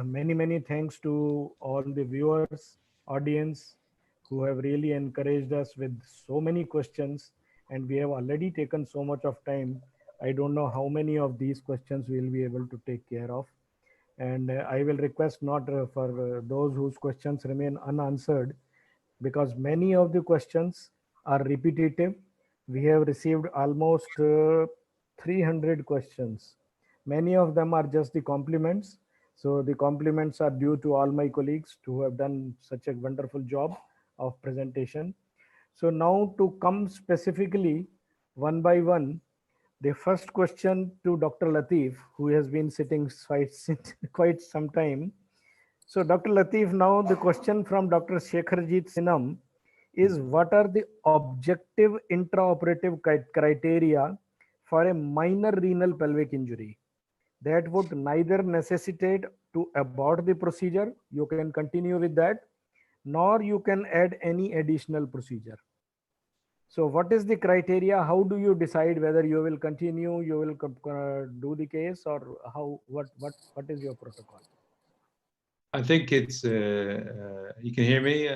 many thanks to all the viewers, audience who have really encouraged us with so many questions, and we have already taken so much of time. I don't know how many of these questions we'll be able to take care of. And I will request not for those whose questions remain unanswered, because many of the questions are repetitive. We have received almost 300 questions. Many of them are just the compliments. So the compliments are due to all my colleagues who have done such a wonderful job of presentation. So now to come specifically one by one, the first question to Dr. Latif, who has been sitting quite some time. So, Dr. Latif, now the question from Dr. Shekharjit Sinam is, what are the objective intraoperative criteria for a minor renal pelvic injury that would neither necessitate to abort the procedure, you can continue with that, nor you can add any additional procedure? So what is the criteria? How do you decide whether you will continue, you will do the case, or how, what is your protocol? I think it's, you can hear me,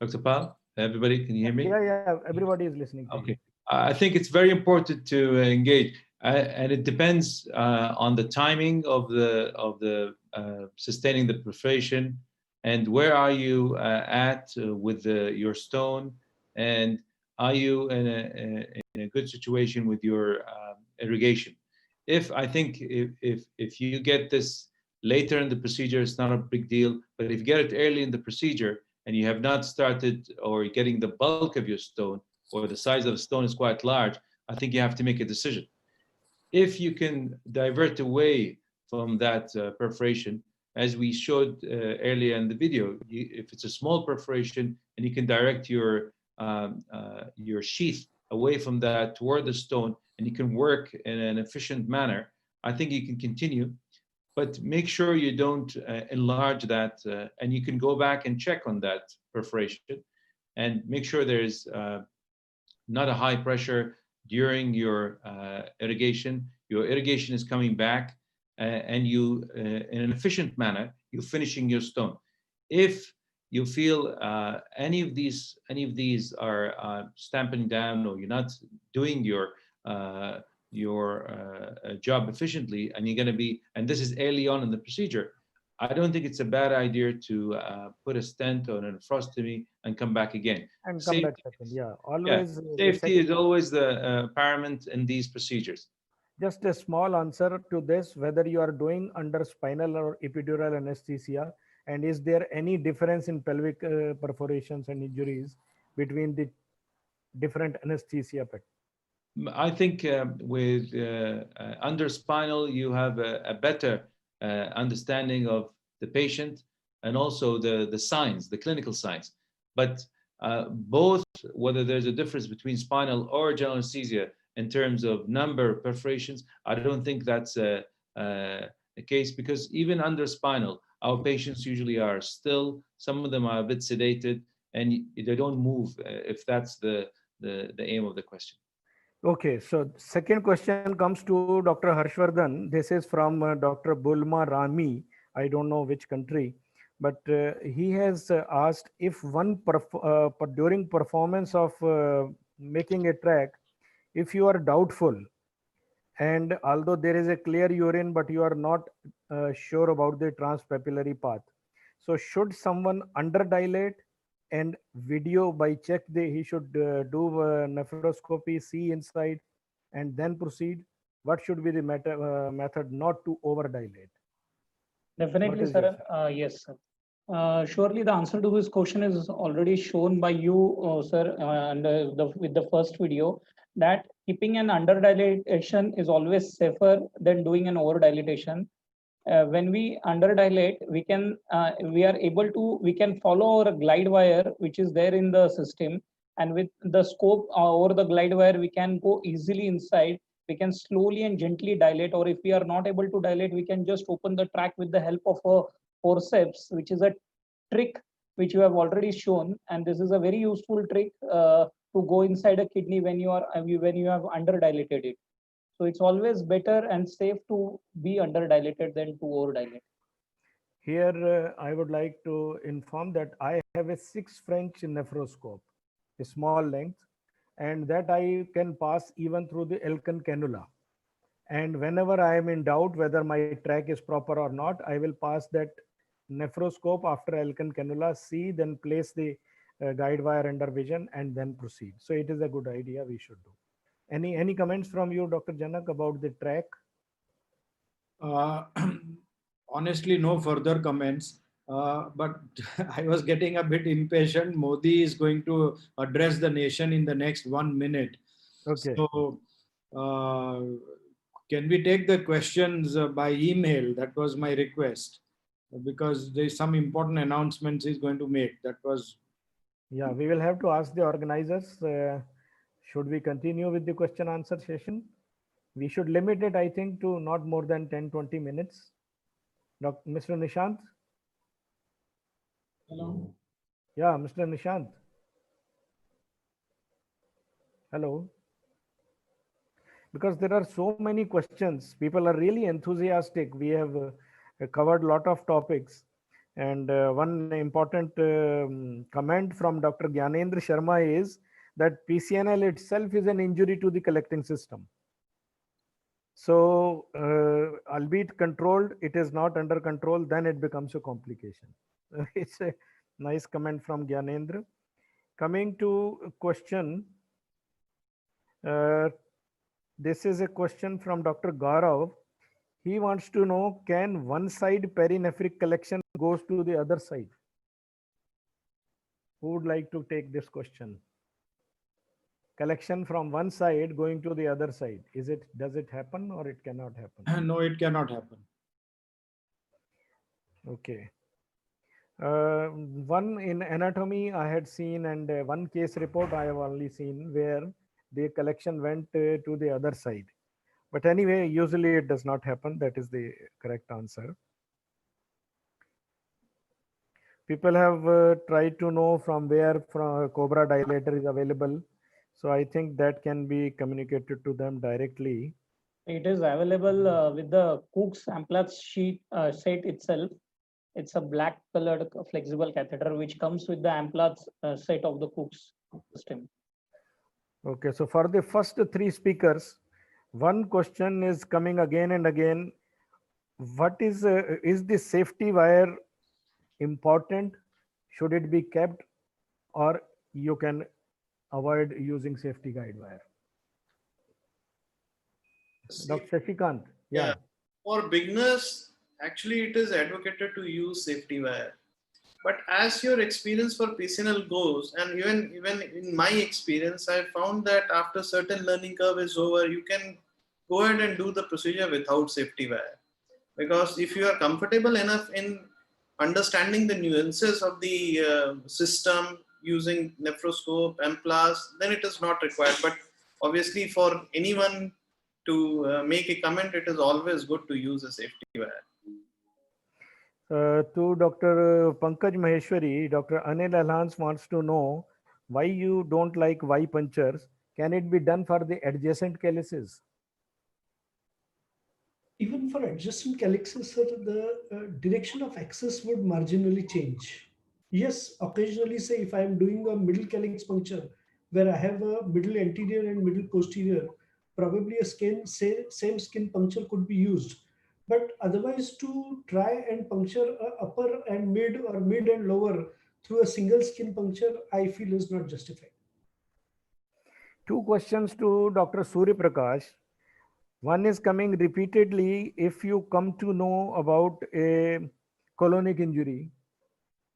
Dr. Pal? Everybody, can you hear me? Yeah, everybody is listening to okay. you. I think it's very important to engage, and it depends on the timing of the sustaining the perforation, and where are you at with your stone, and are you in a good situation with your irrigation. I think if you get this later in the procedure, it's not a big deal. But if you get it early in the procedure and you have not started or getting the bulk of your stone, or the size of the stone is quite large, I think you have to make a decision. If you can divert away from that perforation, as we showed earlier in the video, if it's a small perforation and you can direct your sheath away from that toward the stone, and you can work in an efficient manner, I think you can continue. But make sure you don't enlarge that, and you can go back and check on that perforation and make sure there's not a high pressure during your irrigation. Your irrigation is coming back, and you, in an efficient manner, you're finishing your stone. If you feel any of these are stamping down, or you're not doing your job efficiently, and you're going to be, and this is early on in the procedure, I don't think it's a bad idea to put a stent or an nephrostomy and come back again. And come back second, yeah. Always. Safety is always the paramount in these procedures. Just a small answer to this, whether you are doing under spinal or epidural anesthesia, and is there any difference in pelvic perforations and injuries between the different anesthesia? I think with under spinal, you have a better understanding of the patient, and also the signs, the clinical signs. But both, whether there's a difference between spinal or general anesthesia in terms of number of perforations, I don't think that's a case, because even under spinal, our patients usually are still, some of them are a bit sedated, and they don't move, if that's the aim of the question. Okay, so second question comes to Dr. Harshvardhan. This is from Dr. Bulma Rami. I don't know which country, but he has asked if during performance of making a track, if you are doubtful, and although there is a clear urine, but you are not sure about the transpapillary path, so should someone underdilate and video by check he should do nephroscopy, see inside, and then proceed? What should be the method not to overdilate? Definitely, sir. Yes, sir. Surely the answer to this question is already shown by you, sir, and with the first video, that keeping an underdilatation is always safer than doing an overdilatation. When we underdilate, we can follow our glide wire which is there in the system, and with the scope over the glide wire, we can go easily inside. We can slowly and gently dilate, or if we are not able to dilate, we can just open the track with the help of a forceps, which is a trick which you have already shown, and this is a very useful trick to go inside a kidney when you have underdilated it. So it's always better and safe to be underdilated than to overdilated. Here, I would like to inform that I have a 6 French nephroscope, a small length, and that I can pass even through the Elkin cannula. And whenever I am in doubt whether my track is proper or not, I will pass that nephroscope after Elkin cannula, see, then place the guide wire under vision and then proceed. So it is a good idea we should do. Any comments from you, Dr. Janak, about the track? Honestly, no further comments. But I was getting a bit impatient. Modi is going to address the nation in the next 1 minute. Okay. So, can we take the questions by email? That was my request, because there's some important announcements he's going to make. That was. Yeah, we will have to ask the organizers. Should we continue with the question answer session? We should limit it, I think, to not more than 10-20 minutes. Mr. Nishant? Hello. Yeah, Mr. Nishant. Hello. Because there are so many questions. People are really enthusiastic. We have covered a lot of topics. And one important comment from Dr. Gyanendra Sharma is that PCNL itself is an injury to the collecting system. So, albeit controlled, it is not under control, then it becomes a complication. It's a nice comment from Gyanendra. Coming to a question, this is a question from Dr. Gaurav. He wants to know, can one side perinephric collection goes to the other side? Who would like to take this question? Collection from one side going to the other side. Does it happen or it cannot happen? No, it cannot happen. Okay. One in anatomy I had seen, and one case report I have only seen where the collection went to the other side. But anyway, usually it does not happen. That is the correct answer. People have tried to know from where Cobra dilator is available. So I think that can be communicated to them directly. It is available with the Cook's Amplatz set itself. It's a black colored flexible catheter which comes with the Amplatz set of the Cook's system. Okay, so for the first 3 speakers, one question is coming again and again. What is the safety wire important? Should it be kept, or you can avoid using safety guide wire? Dr. Shashikant. Yeah. For beginners, actually it is advocated to use safety wire. But as your experience for PCNL goes, and even in my experience, I found that after certain learning curve is over, you can go ahead and do the procedure without safety wire. Because if you are comfortable enough in understanding the nuances of the system using nephroscope, Amplatz, then it is not required. But obviously for anyone to make a comment, it is always good to use a safety wire. To Dr. Pankaj Maheshwari, Dr. Anil Alhans wants to know why you don't like Y punctures. Can it be done for the adjacent calyces? Even for adjacent calyxes, sir, the direction of access would marginally change. Yes, occasionally, say if I am doing a middle calyx puncture where I have a middle anterior and middle posterior, probably a same skin puncture could be used. But otherwise, to try and puncture upper and mid or mid and lower through a single skin puncture, I feel is not justified. 2 questions to Dr. Surya Prakash. One is coming repeatedly. If you come to know about a colonic injury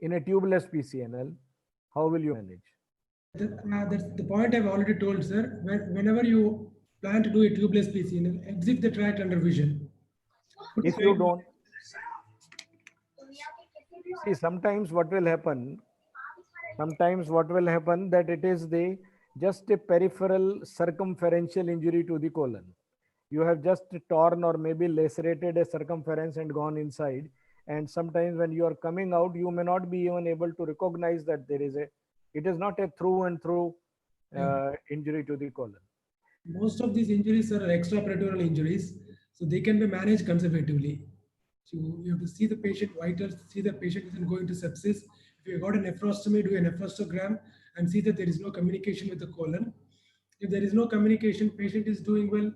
in a tubeless PCNL, how will you manage? That's the point I've already told, sir. Whenever you plan to do a tubeless PCNL, exit the tract under vision. If you don't, see, sometimes what will happen that it is just a peripheral circumferential injury to the colon. You have just torn or maybe lacerated a circumference and gone inside. And sometimes when you are coming out, you may not be even able to recognize that it is not a through and through injury to the colon. Most of these injuries are extraperitoneal injuries, so they can be managed conservatively. So you have to see the patient vitals, see the patient isn't going to sepsis. If you got a nephrostomy, do a nephrostogram and see that there is no communication with the colon. If there is no communication, patient is doing well.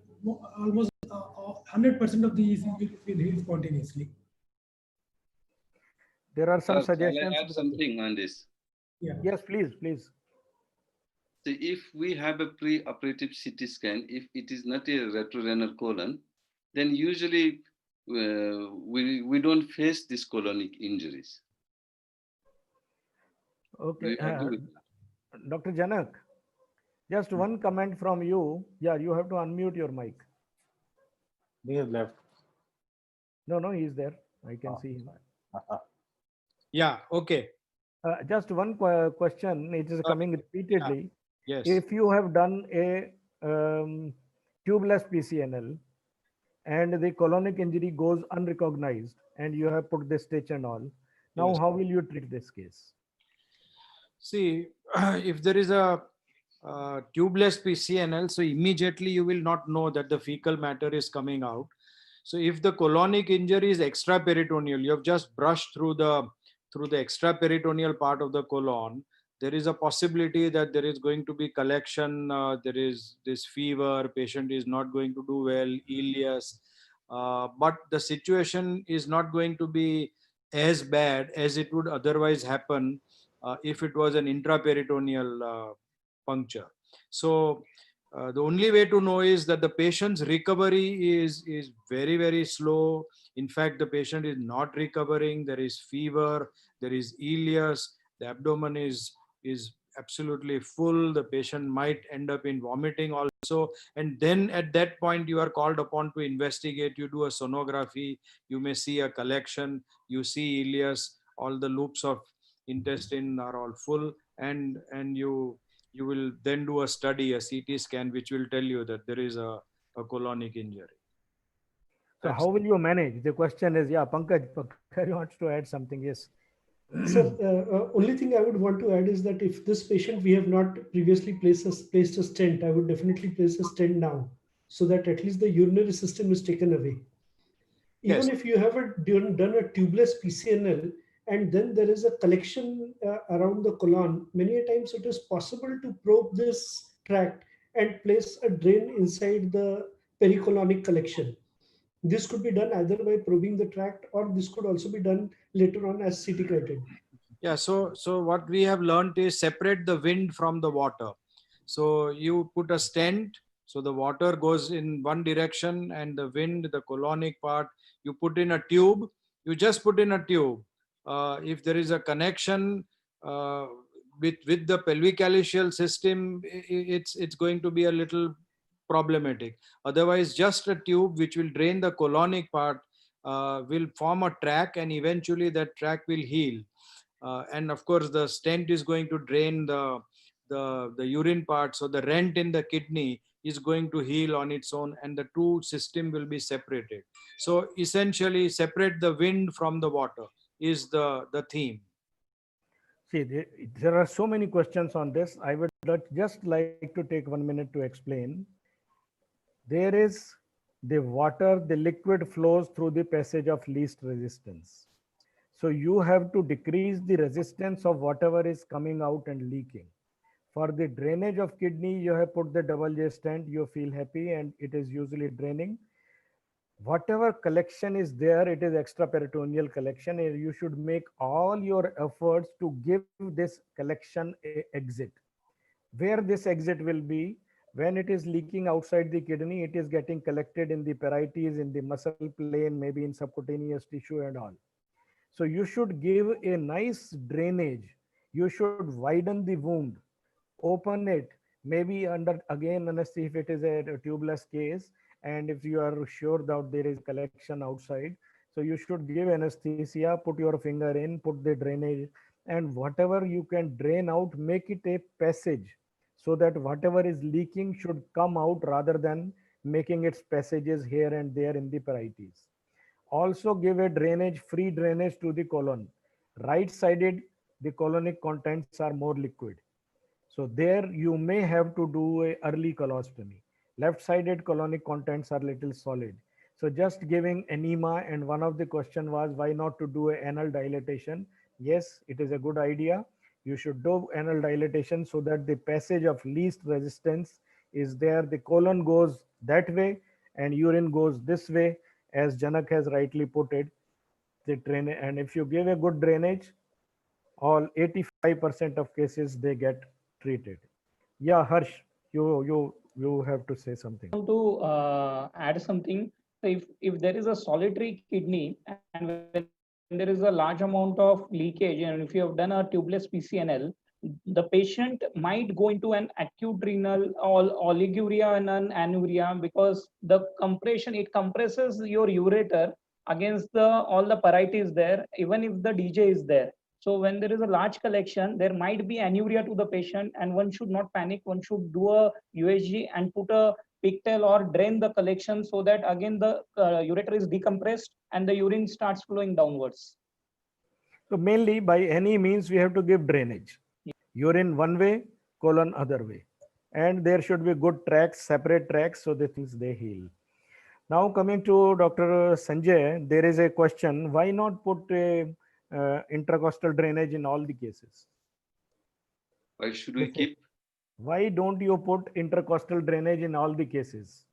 Almost 100% of the ECG will heal spontaneously. There are some Shall I suggestions. add something on this? Yeah. Yes, please, please. So if we have a pre-operative CT scan, if it is not a retrorenal colon, then usually we don't face these colonic injuries. Okay, Do you agree with that? Dr. Janak, just one comment from you. Yeah, you have to unmute your mic. He is left. No, he's there. I can see him. Yeah, okay. Just one question. It is coming repeatedly. Yes. If you have done a tubeless PCNL and the colonic injury goes unrecognized and you have put the stitch and all, now Yes. how will you treat this case? See, if there is a tubeless PCNL, so immediately you will not know that the fecal matter is coming out. So if the colonic injury is extraperitoneal, you have just brushed through the extraperitoneal part of the colon, there is a possibility that there is going to be collection, there is this fever, patient is not going to do well, ileus, but the situation is not going to be as bad as it would otherwise happen if it was an intraperitoneal puncture. So the only way to know is that the patient's recovery is very, very slow. In fact, the patient is not recovering. There is fever, there is ileus, the abdomen is absolutely full. The patient might end up in vomiting also. And then at that point, you are called upon to investigate. You do a sonography, you may see a collection, you see ileus, all the loops of intestine are all full, and you will then do a study, a CT scan, which will tell you that there is a colonic injury. So how will you manage? The question is, yeah, Pankaj wants to add something. Yes. So only thing I would want to add is that if this patient we have not previously placed a stent, I would definitely place a stent now, so that at least the urinary system is taken away. Even Yes. if you have done a tubeless PCNL and then there is a collection around the colon, many a times it is possible to probe this tract and place a drain inside the pericolonic collection. This could be done either by probing the tract, or this could also be done later on as CT criteria. Yeah, so what we have learned is separate the wind from the water. So you put a stent, so the water goes in one direction and the wind, the colonic part, you put in a tube, you just put in a tube. If there is a connection with the pelvic-calyceal system, it's going to be a little problematic. Otherwise, just a tube which will drain the colonic part will form a tract, and eventually that tract will heal. And of course, the stent is going to drain the urine part, so the rent in the kidney is going to heal on its own, and the two system will be separated. So essentially, separate the wind from the water is the theme. See, there are so many questions on this. I would just like to take 1 minute to explain. There is the water, the liquid flows through the passage of least resistance. So you have to decrease the resistance of whatever is coming out and leaking. For the drainage of kidney, you have put the double J stent, you feel happy, and it is usually draining. Whatever collection is there, it is extraperitoneal collection, and you should make all your efforts to give this collection an exit. Where this exit will be, when it is leaking outside the kidney, it is getting collected in the parietes, in the muscle plane, maybe in subcutaneous tissue and all. So you should give a nice drainage. You should widen the wound, open it, maybe under again anesthesia if it is a tubeless case, and if you are sure that there is collection outside. So you should give anesthesia, put your finger in, put the drainage, and whatever you can drain out, make it a passage, so that whatever is leaking should come out rather than making its passages here and there in the parietes. Also give a drainage, free drainage to the colon. Right sided, the colonic contents are more liquid. So there you may have to do a early colostomy. Left-sided colonic contents are little solid. So just giving enema, and one of the question was why not to do an anal dilatation. Yes, it is a good idea. You should do anal dilatation so that the passage of least resistance is there. The colon goes that way and urine goes this way, as Janak has rightly put it. The drain, and if you give a good drainage, all 85% of cases they get treated. Yeah, Harsh, you have to say something. Want to add something. So if there is a solitary kidney and when there is a large amount of leakage, and if you have done a tubeless PCNL, the patient might go into an acute renal oliguria and an anuria, because the compression, it compresses your ureter against the all the parietes there, even if the DJ is there. So when there is a large collection, there might be anuria to the patient, and one should not panic. One should do a USG and put a pigtail or drain the collection, so that again the ureter is decompressed and the urine starts flowing downwards. So mainly by any means we have to give drainage. Urine one way, colon other way. And there should be good tracks, separate tracks, so the things they heal. Now coming to Dr. Sanjay, there is a question, why not put a intracostal drainage in all the cases? Why should we keep? Why don't you put intercostal drainage in all the cases?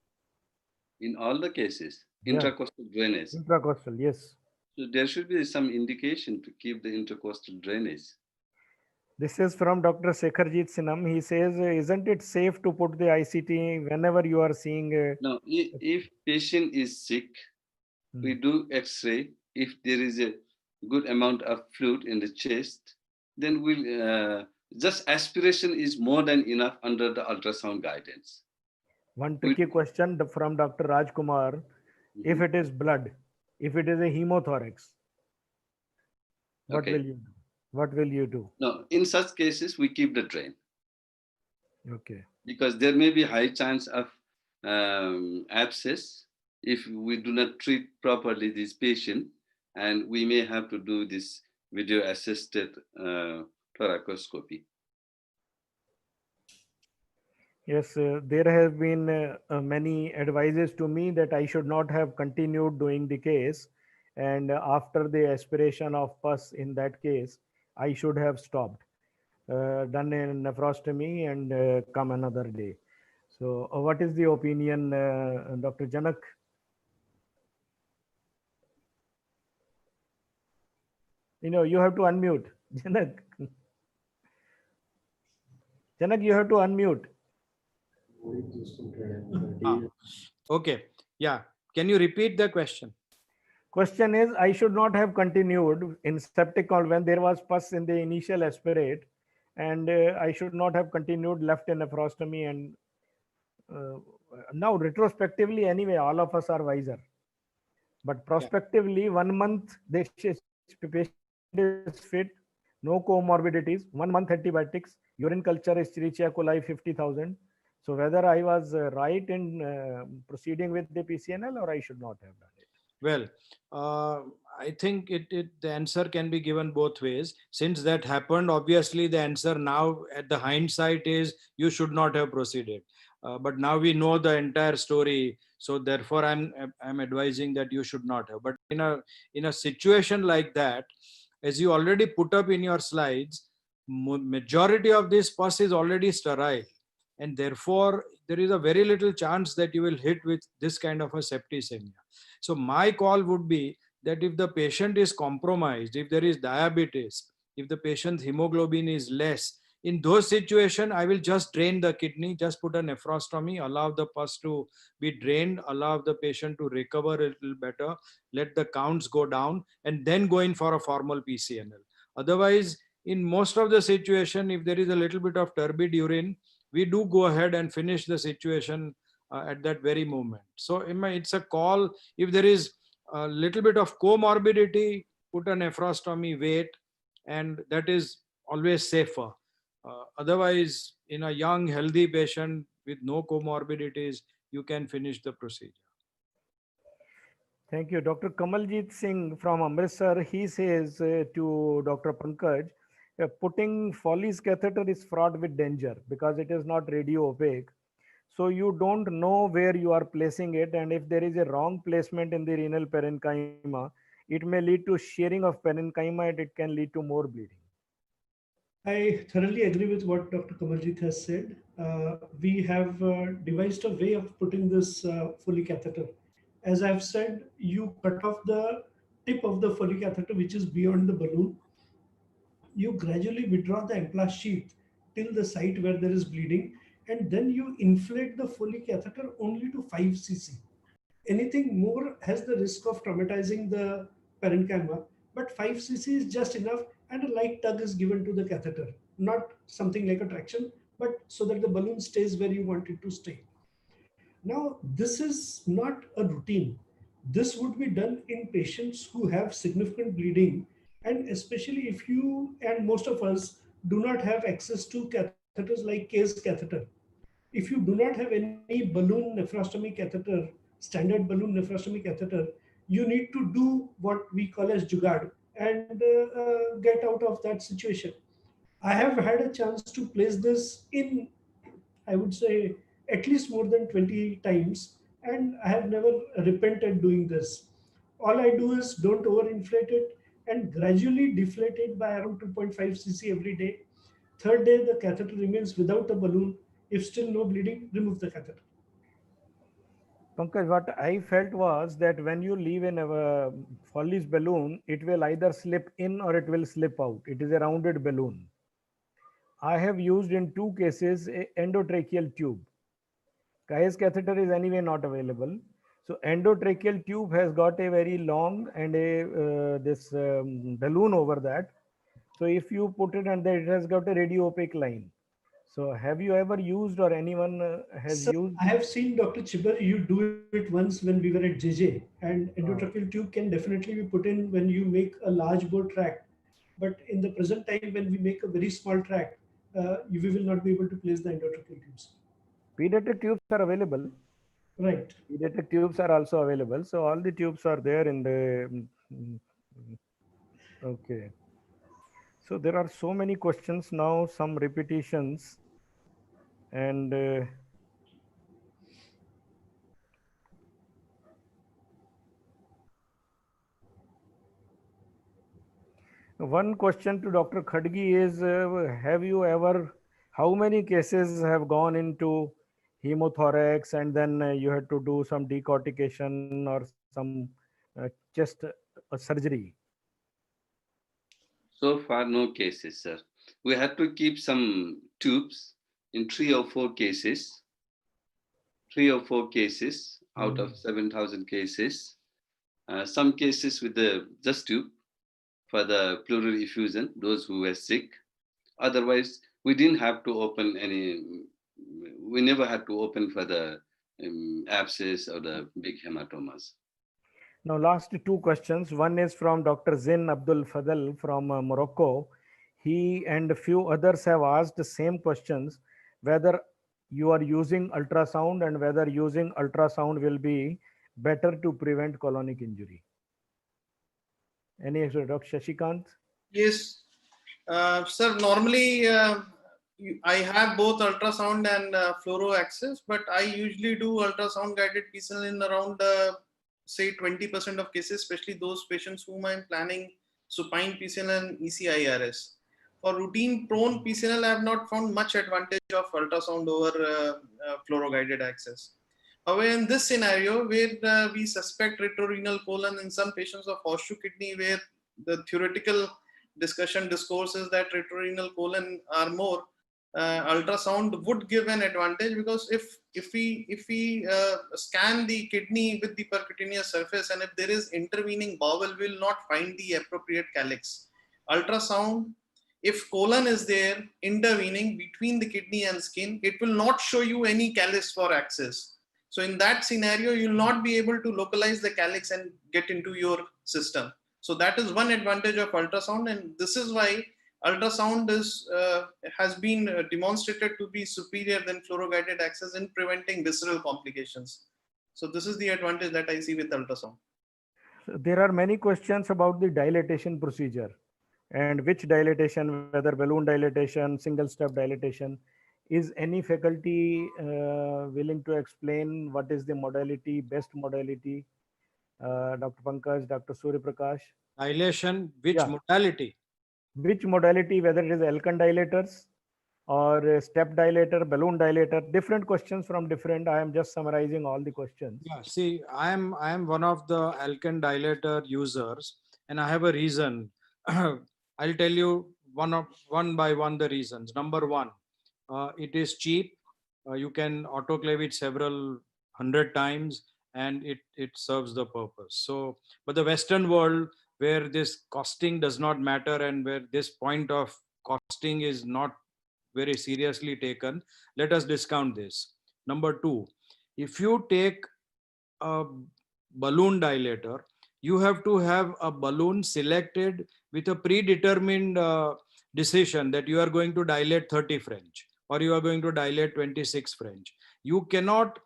In all the cases, Yeah. intercostal drainage. Intracostal, yes. So there should be some indication to keep the intercostal drainage. This is from Dr. Sekharjit Sinam. He says, isn't it safe to put the ICT whenever you are seeing? Now, if patient is sick, we do X-ray. If there is a good amount of fluid in the chest, then we'll just aspiration is more than enough under the ultrasound guidance. One tricky question from Dr. Rajkumar. If it is blood, if it is a hemothorax, what will you do? What will you do? No, in such cases, we keep the drain. Okay. Because there may be high chance of abscess if we do not treat properly this patient, and we may have to do this video-assisted thoracoscopy. Yes, there have been many advices to me that I should not have continued doing the case, and after the aspiration of pus in that case, I should have stopped, done a nephrostomy and come another day. So what is the opinion, Dr. Janak? You have to unmute. Janak. Janak, you have to unmute. Okay. Yeah. Can you repeat the question? Question is, I should not have continued in septic when there was pus in the initial aspirate, and I should not have continued left in nephrostomy. And now retrospectively, anyway, all of us are wiser. But prospectively, 1 month, the patient is fit, no comorbidities, 1 month antibiotics, urine culture Escherichia coli 50,000. So whether I was right in proceeding with the PCNL or I should not have done it. Well, I think the answer can be given both ways. Since that happened, obviously the answer now at the hindsight is you should not have proceeded. But now we know the entire story, so therefore I'm advising that you should not have. But in a situation like that, as you already put up in your slides, majority of this pus is already sterile, and therefore there is a very little chance that you will hit with this kind of a septicemia. So my call would be that if the patient is compromised, if there is diabetes, if the patient's hemoglobin is less, in those situations, I will just drain the kidney, just put a nephrostomy, allow the pus to be drained, allow the patient to recover a little better, let the counts go down, and then go in for a formal PCNL. Otherwise, in most of the situation, if there is a little bit of turbid urine, we do go ahead and finish the situation at that very moment. So it's a call. If there is a little bit of comorbidity, put a nephrostomy, wait, and that is always safer. Otherwise, in a young, healthy patient with no comorbidities, you can finish the procedure. Thank you. Dr. Kamaljeet Singh from Amritsar, he says to Dr. Pankaj, putting Foley's catheter is fraught with danger because it is not radio opaque. So you don't know where you are placing it, and if there is a wrong placement in the renal parenchyma, it may lead to shearing of parenchyma and it can lead to more bleeding. I thoroughly agree with what Dr. Kamaljeet has said. We have devised a way of putting this Foley catheter. As I've said, you cut off the tip of the Foley catheter, which is beyond the balloon. You gradually withdraw the implant sheath till the site where there is bleeding, and then you inflate the Foley catheter only to 5 cc. Anything more has the risk of traumatizing the parenchyma, but 5 cc is just enough, and a light tug is given to the catheter, not something like a traction, but so that the balloon stays where you want it to stay. Now, this is not a routine. This would be done in patients who have significant bleeding, and especially if you and most of us do not have access to catheters like case catheter. If you do not have any balloon nephrostomy catheter, standard balloon nephrostomy catheter, you need to do what we call as jugaad and get out of that situation. I have had a chance to place this in, I would say, at least more than 20 times, and I have never repented doing this. All I do is don't overinflate it and gradually deflate it by around 2.5 cc every day. Third day, the catheter remains without a balloon. If still no bleeding, remove the catheter. Pankaj, what I felt was that when you leave in a Foley's balloon, it will either slip in or it will slip out. It is a rounded balloon. I have used in 2 cases a endotracheal tube. Guy's catheter is anyway not available. So endotracheal tube has got a very long and this balloon over that. So if you put it and it has got a radio opaque line. So have you ever used or anyone has used? I have seen Dr. Chibber, you do it once when we were at JJ, and endotracheal tube can definitely be put in when you make a large bore tract. But in the present time, when we make a very small tract, we will not be able to place the endotracheal tubes. Pediatric tubes are available. Right. Pediatric tubes are also available. So all the tubes are there in the, okay. So there are so many questions now, some repetitions, and one question to Dr. Khadgi is, have you ever, how many cases have gone into hemothorax and then you had to do some decortication or some chest surgery? So far, no cases, sir. We had to keep some tubes in 3 or 4 cases. 3 or 4 cases out of 7,000 cases. Some cases with the just tube for the pleural effusion, those who were sick. Otherwise, we didn't have to open any, we never had to open for the abscess or the big hematomas. Now, last 2 questions. One is from Dr. Zin Abdul Fadl from Morocco. He and a few others have asked the same questions, whether you are using ultrasound and whether using ultrasound will be better to prevent colonic injury. Any extra, Dr. Shashikant? Yes, sir, normally I have both ultrasound and fluoro access, but I usually do ultrasound guided PCNL in around say 20% of cases, especially those patients whom I'm planning supine PCNL and ECIRS. For routine prone PCNL, I have not found much advantage of ultrasound over fluoro guided access. However, in this scenario where we suspect retrorenal colon in some patients of horseshoe kidney, where the theoretical discourse is that retrorenal colon are more, ultrasound would give an advantage, because if we scan the kidney with the percutaneous surface, and if there is intervening bowel, we will not find the appropriate calyx. Ultrasound, if colon is there intervening between the kidney and skin, it will not show you any calyx for access. So in that scenario, you will not be able to localize the calyx and get into your system. So that is one advantage of ultrasound, and this is why ultrasound has been demonstrated to be superior than fluoro-guided access in preventing visceral complications. So this is the advantage that I see with ultrasound. There are many questions about the dilatation procedure and which dilatation, whether balloon dilatation, single step dilatation. Is any faculty willing to explain what is the modality, best modality? Dr. Pankaj, Dr. Surya Prakash. Dilation, which Yeah. modality? Which modality, whether it is Alkan dilators or step dilator, balloon dilator, different questions from different. I am just summarizing all the questions. Yeah, see, I am one of the Alkan dilator users, and I have a reason. I'll tell you one by one the reasons. Number one, it is cheap. You can autoclave it several hundred times, and it serves the purpose. So, but the Western world, where this costing does not matter and where this point of costing is not very seriously taken, let us discount this. Number two, if you take a balloon dilator, you have to have a balloon selected with a predetermined decision that you are going to dilate 30 French or you are going to dilate 26 French. You cannot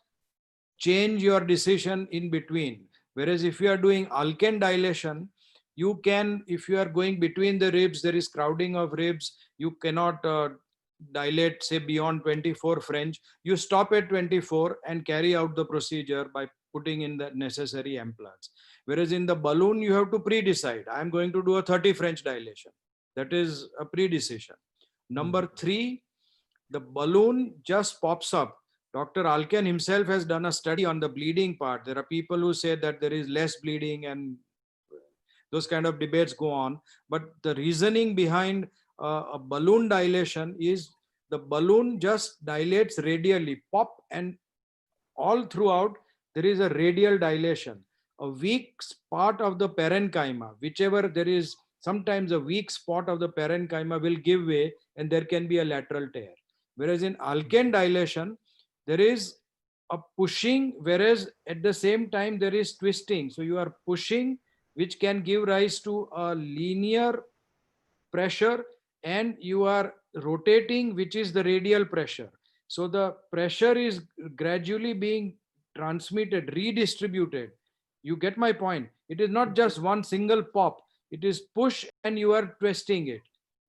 change your decision in between. Whereas if you are doing Alkan dilation, you can, if you are going between the ribs, there is crowding of ribs, you cannot dilate say beyond 24 French. You stop at 24 and carry out the procedure by putting in the necessary implants. Whereas in the balloon, you have to pre-decide. I'm going to do a 30 French dilation. That is a pre-decision. Number three, the balloon just pops up. Dr. Alkan himself has done a study on the bleeding part. There are people who say that there is less bleeding and those kind of debates go on. But the reasoning behind a balloon dilation is the balloon just dilates radially, pop, and all throughout there is a radial dilation. A weak part of the parenchyma, whichever there is, sometimes a weak spot of the parenchyma will give way and there can be a lateral tear. Whereas in Alkan dilation, there is a pushing, whereas at the same time there is twisting. So you are pushing, which can give rise to a linear pressure, and you are rotating, which is the radial pressure. So the pressure is gradually being transmitted, redistributed. You get my point? It is not just one single pop. It is push and you are twisting it.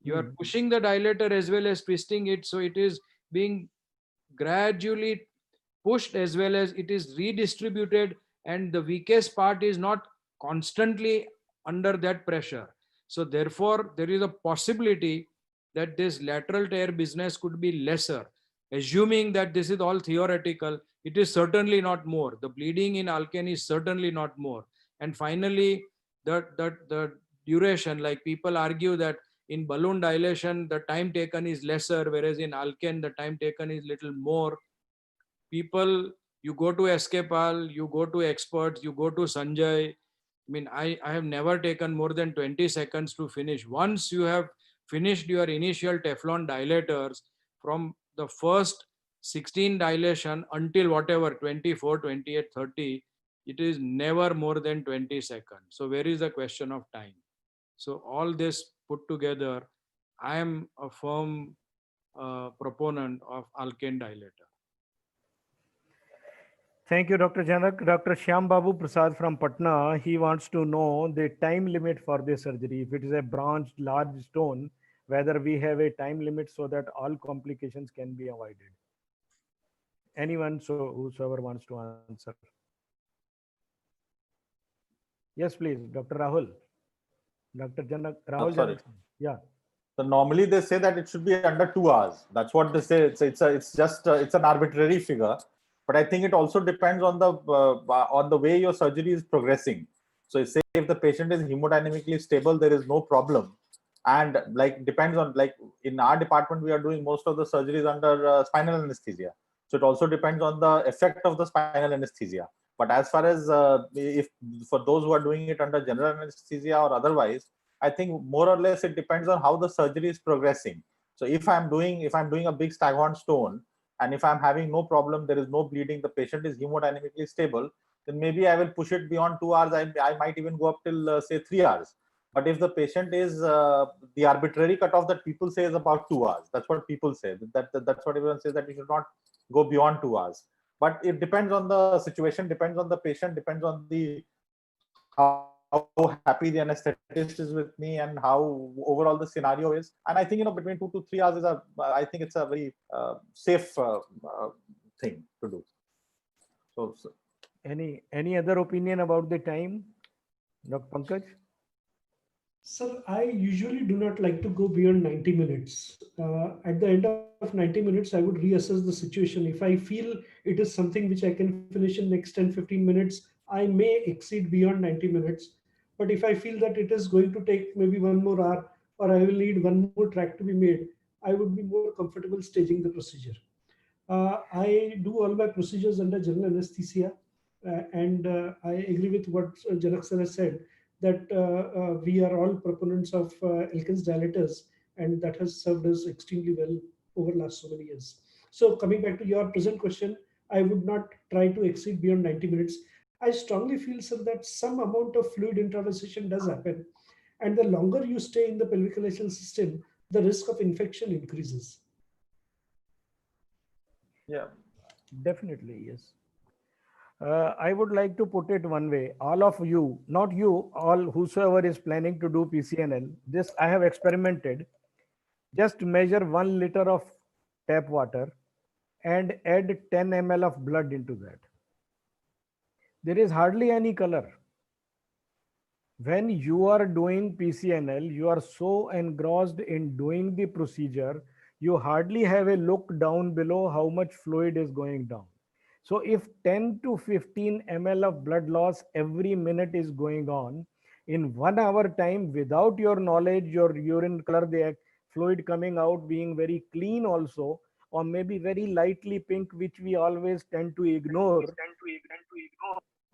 You are pushing the dilator as well as twisting it. So it is being gradually pushed as well as it is redistributed, and the weakest part is not constantly under that pressure. So therefore, there is a possibility that this lateral tear business could be lesser. Assuming that this is all theoretical, it is certainly not more. The bleeding in Alkan is certainly not more. And finally, the duration, like people argue that in balloon dilation, the time taken is lesser, whereas in Alkan, the time taken is little more. People, you go to Escapal, you go to experts, you go to Sanjay. I mean, I have never taken more than 20 seconds to finish. Once you have finished your initial Teflon dilators, from the first 16 dilation until whatever, 24, 28, 30, it is never more than 20 seconds. So where is the question of time? So all this put together, I am a firm proponent of Alkan dilator. Thank you, Dr. Janak. Dr. Shyam Babu Prasad from Patna, he wants to know the time limit for the surgery. If it is a branched large stone, whether we have a time limit so that all complications can be avoided. Anyone, so whosoever wants to answer. Yes, please, Dr. Rahul. Dr. Janak, Rahul Janak. Yeah. So normally they say that it should be under 2 hours. That's what they say. It's just it's an arbitrary figure. But I think it also depends on the way your surgery is progressing. So say if the patient is hemodynamically stable, there is no problem. And like depends on, like in our department, we are doing most of the surgeries under spinal anesthesia. So it also depends on the effect of the spinal anesthesia. But as far as if for those who are doing it under general anesthesia or otherwise, I think more or less it depends on how the surgery is progressing. So if I'm doing a big staghorn stone, and if I'm having no problem, there is no bleeding, the patient is hemodynamically stable, then maybe I will push it beyond 2 hours. I might even go up till say 3 hours. But if the patient is the arbitrary cutoff that people say is about 2 hours, that's what people say. That's what everyone says, that you should not go beyond 2 hours. But it depends on the situation, depends on the patient, depends on the how happy the anesthetist is with me and how overall the scenario is. And I think, between 2 to 3 hours is I think it's a very safe thing to do. So any other opinion about the time, Dr. Pankaj? Sir, I usually do not like to go beyond 90 minutes. At the end of 90 minutes, I would reassess the situation. If I feel it is something which I can finish in next 10-15 minutes, I may exceed beyond 90 minutes. But if I feel that it is going to take maybe 1 more hour, or I will need 1 more track to be made, I would be more comfortable staging the procedure. I do all my procedures under general anesthesia, and I agree with what Janak sir has said, that we are all proponents of Elkins dilators, and that has served us extremely well over last so many years. So coming back to your present question, I would not try to exceed beyond 90 minutes. I strongly feel, sir, that some amount of fluid intravasation does happen, and the longer you stay in the pelvic elevation system, the risk of infection increases. yeah, Definitely, yes. I would like to put it one way. All of you, not you, all whosoever is planning to do PCNL, this I have experimented. Just measure 1 liter of tap water and add 10 ml of blood into that. There is hardly any color. When you are doing PCNL, you are so engrossed in doing the procedure, you hardly have a look down below how much fluid is going down. So if 10 to 15 ml of blood loss every minute is going on, in 1 hour time, without your knowledge, your urine color, the fluid coming out being very clean also, or maybe very lightly pink, which we always tend to ignore.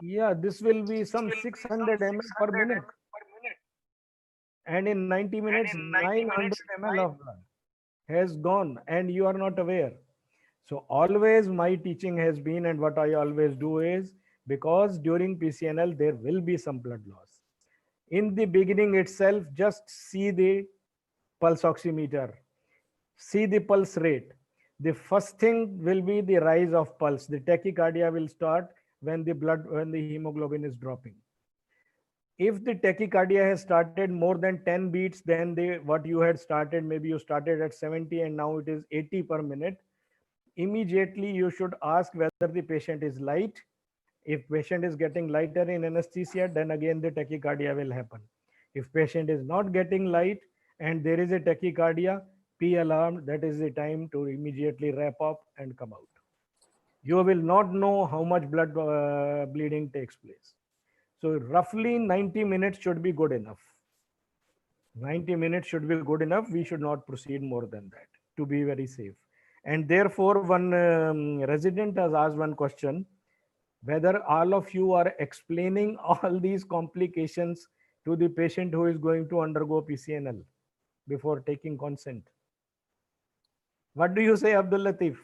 Yeah, this will be some 600 ml per minute. And in 90 minutes, 900 ml of blood has gone and you are not aware. So always my teaching has been, and what I always do is, because during PCNL, there will be some blood loss. In the beginning itself, just see the pulse oximeter, see the pulse rate. The first thing will be the rise of pulse. The tachycardia will start when the hemoglobin is dropping. If the tachycardia has started more than 10 beats than what you had started, maybe you started at 70 and now it is 80 per minute, immediately you should ask whether the patient is light. If patient is getting lighter in anesthesia, then again the tachycardia will happen. If patient is not getting light and there is a tachycardia, be alarmed. That is the time to immediately wrap up and come out. You will not know how much blood bleeding takes place. So roughly 90 minutes should be good enough. 90 minutes should be good enough. We should not proceed more than that to be very safe. And therefore, one resident has asked one question, whether all of you are explaining all these complications to the patient who is going to undergo PCNL before taking consent. What do you say, Abdul Latif?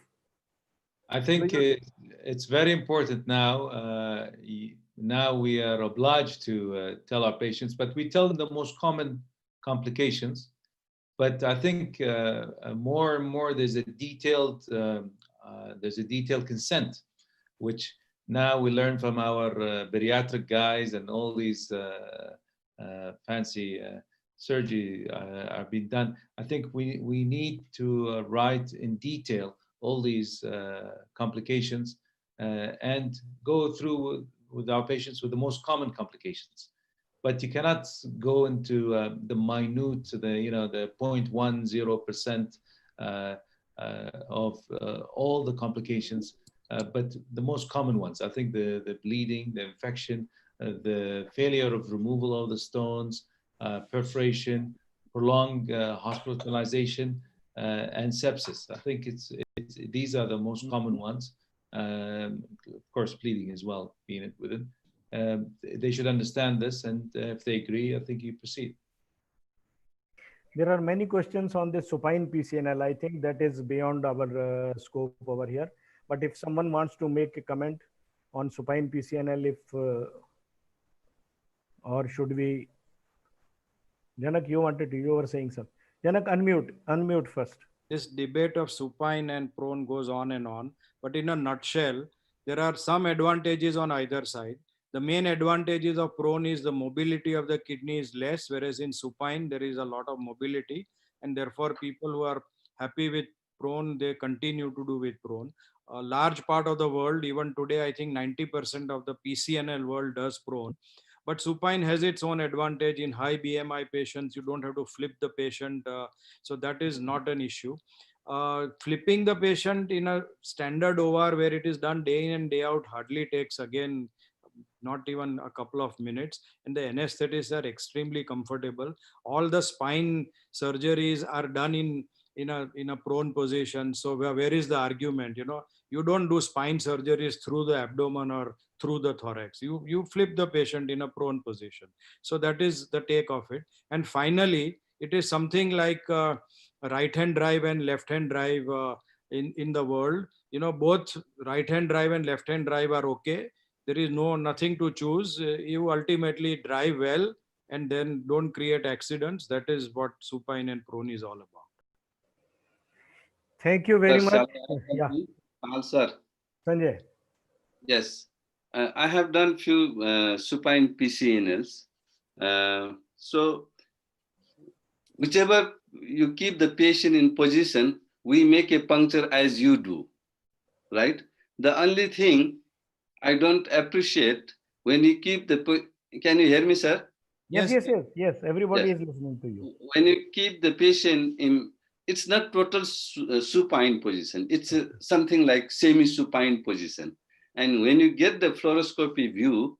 I think it's very important now. Now we are obliged to tell our patients, but we tell them the most common complications. But I think more and more there's a detailed consent, which now we learn from our bariatric guys, and all these fancy surgery are being done. I think we need to write in detail all these complications and go through with our patients with the most common complications. But you cannot go into the minute, the 0.10% of all the complications, but the most common ones. I think the bleeding, the infection, the failure of removal of the stones, perforation, prolonged hospitalization, and sepsis. I think these are the most common ones. Of course, bleeding as well, being it with it. They should understand this, and if they agree, I think you proceed. There are many questions on the supine PCNL. I think that is beyond our scope over here. But if someone wants to make a comment on supine PCNL, or should we? Janak, you were saying something. Janak, unmute first. This debate of supine and prone goes on and on, but in a nutshell, there are some advantages on either side. The main advantages of prone is the mobility of the kidney is less, whereas in supine there is a lot of mobility, and therefore people who are happy with prone, they continue to do with prone. A large part of the world, even today, I think 90% of the PCNL world does prone. But supine has its own advantage in high BMI patients. You don't have to flip the patient, so that is not an issue. Flipping the patient in a standard OR where it is done day in and day out hardly takes, again, not even a couple of minutes, and the anesthetists are extremely comfortable. All the spine surgeries are done in a prone position. So where is the argument? You don't do spine surgeries through the abdomen or through the thorax. You flip the patient in a prone position. So that is the take of it. And finally, it is something like right hand drive and left hand drive in the world. Both right hand drive and left hand drive are okay. There is nothing to choose. You ultimately drive well and then don't create accidents. That is what supine and prone is all about. Thank you very much. Yeah, Sir. Sanjay. Yes, I have done few supine PCNLs. So whichever you keep the patient in position, we make a puncture as you do, right? The only thing I don't appreciate when you keep the, can you hear me, sir? Yes. Everybody is listening to you. When you keep the patient in, it's not total supine position. It's something like semi-supine position. And when you get the fluoroscopy view,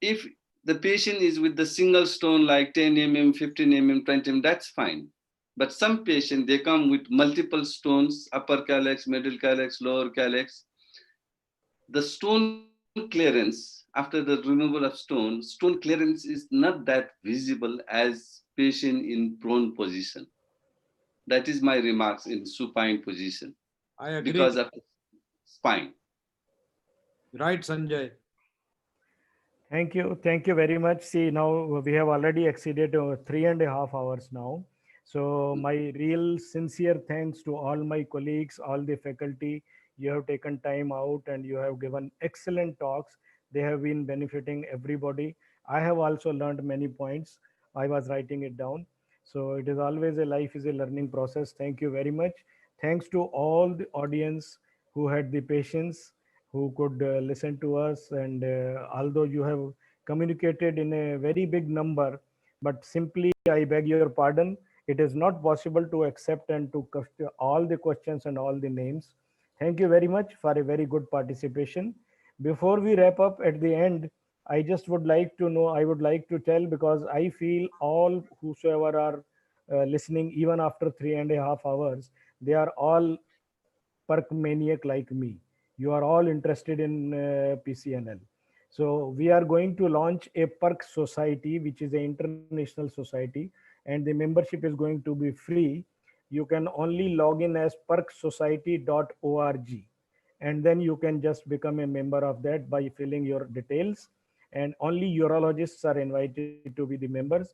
if the patient is with the single stone like 10 mm, 15 mm, 20 mm, that's fine. But some patients, they come with multiple stones, upper calyx, middle calyx, lower calyx. The stone clearance, after the removal of stone clearance is not that visible as patient in prone position. That is my remarks in supine position. I agree. Because of spine. Right, Sanjay. Thank you very much. See, now we have already exceeded 3.5 hours now. So my real sincere thanks to all my colleagues, all the faculty. You have taken time out and you have given excellent talks. They have been benefiting everybody. I have also learned many points. I was writing it down. So it is always life is a learning process. Thank you very much. Thanks to all the audience who had the patience, who could listen to us. And although you have communicated in a very big number, but simply I beg your pardon, it is not possible to accept and to all the questions and all the names. Thank you very much for a very good participation. Before we wrap up at the end, I just would like to know, I would like to tell, because I feel all whosoever are listening, even after 3.5 hours, they are all perk maniac like me. You are all interested in PCNL. So we are going to launch a PERC society, which is an international society, and the membership is going to be free. You can only log in as perksociety.org, and then you can just become a member of that by filling your details. And only urologists are invited to be the members.